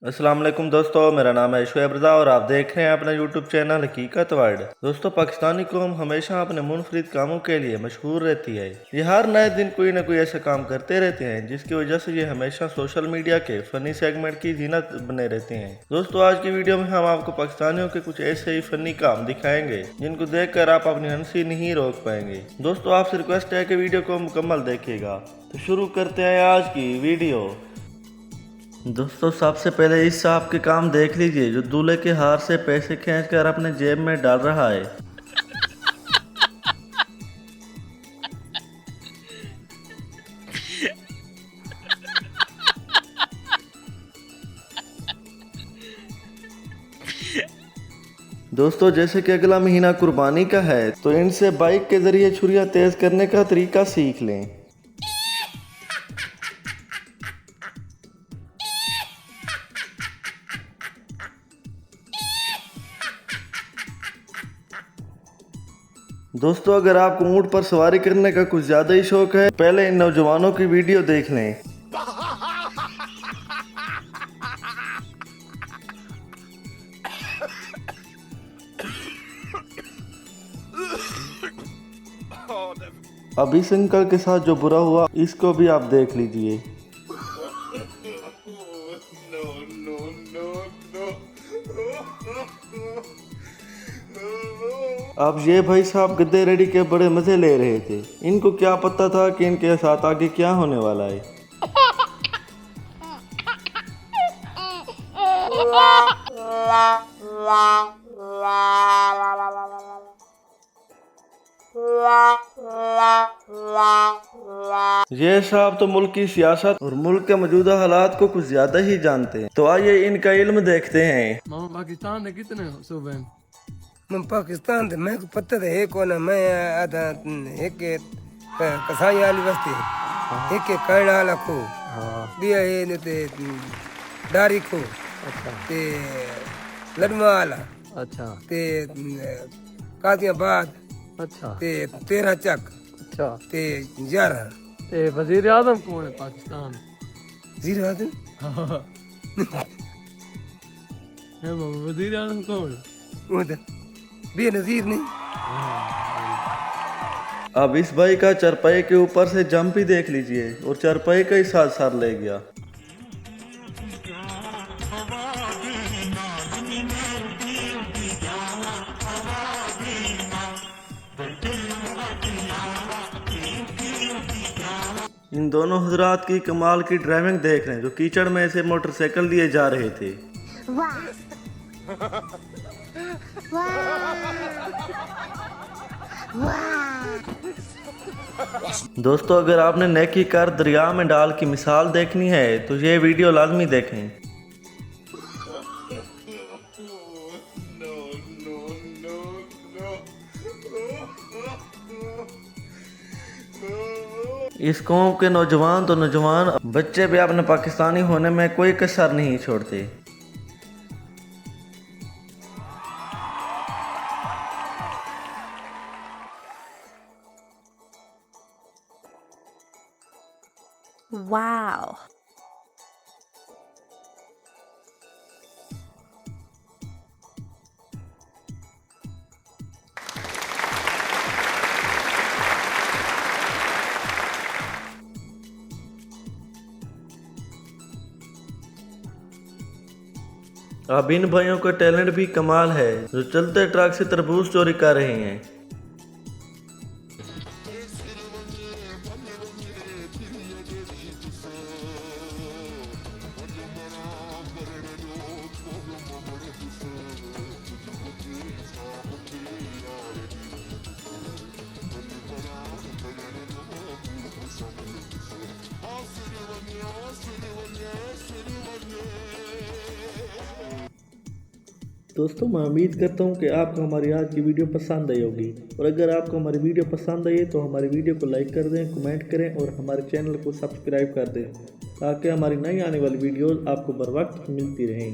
अस्सलाम वालेकुम दोस्तों, मेरा नाम है शुएब रज़ा और आप देख रहे हैं अपना यूट्यूब चैनल हकीकत वर्ल्ड। दोस्तों, पाकिस्तानी कौम हमेशा अपने मुनफरिद कामों के लिए मशहूर रहती है। ये हर नए दिन कोई ना कोई ऐसा काम करते रहते हैं जिसकी वजह से ये हमेशा सोशल मीडिया के फनी सेगमेंट की जीनत बने रहते हैं। दोस्तों, आज की वीडियो में हम आपको पाकिस्तानियों के कुछ ऐसे ही फनी काम दिखाएंगे जिनको देख कर आप अपनी हंसी नहीं रोक पाएंगे। दोस्तों, आपसे रिक्वेस्ट है कि वीडियो को मुकम्मल देखिएगा। तो शुरू करते हैं आज की वीडियो। दोस्तों, सबसे पहले इस सांप के काम देख लीजिए जो दूल्हे के हार से पैसे खींचकर अपने जेब में डाल रहा है। दोस्तों, जैसे कि अगला महीना कुर्बानी का है तो इनसे बाइक के जरिए छुरियां तेज करने का तरीका सीख लें। दोस्तों, अगर आपको ऊंट पर सवारी करने का कुछ ज्यादा ही शौक है, पहले इन नौजवानों की वीडियो देख लें। अब इस अंकल के साथ जो बुरा हुआ इसको भी आप देख लीजिए। अब ये भाई साहब गद्दे रेडी के बड़े मजे ले रहे थे। इनको क्या पता था कि इनके साथ आगे क्या होने वाला है। ये साहब तो मुल्क की सियासत और मुल्क के मौजूदा हालात को कुछ ज्यादा ही जानते हैं। तो आइए इनका इल्म देखते हैं। पाकिस्तान के कितने सूबे हैं? मैं पाकिस्तान थे, मैं को पता था एक कोना मैं आधा एक कसाई वाली बस्ती एक कर्ण वाला खो दिया है ने ते डारी खो ते लड़मा वाला अच्छा ते कादियाबाद अच्छा ते 13 चक अच्छा। ते 11 ते वजीर आजम कौन है पाकिस्तान? जीरो आदम है वजीर आजम कौन है? वो तो बेनजीर नहीं। अब इस भाई का चरपाई के ऊपर से जंप ही देख लीजिए और चरपाई का ही साथ साथ ले गया। इन दोनों हजरात की कमाल की ड्राइविंग देख रहे हैं जो कीचड़ में से मोटरसाइकिल लिए जा रहे थे। दोस्तों, अगर आपने नेकी कर दरिया में डाल की मिसाल देखनी है तो ये वीडियो लाजमी देखें। इस कौम के नौजवान तो नौजवान बच्चे भी अपने पाकिस्तानी होने में कोई कसर नहीं छोड़ते। Wow. अब इन भाइयों का टैलेंट भी कमाल है जो चलते ट्रक से तरबूज चोरी कर रहे हैं। दोस्तों, मैं उम्मीद करता हूँ कि आपको हमारी आज की वीडियो पसंद आई होगी और अगर आपको हमारी वीडियो पसंद आई तो हमारी वीडियो को लाइक कर दें, कमेंट करें और हमारे चैनल को सब्सक्राइब कर दें ताकि हमारी नई आने वाली वीडियोस आपको बर वक्त मिलती रहें।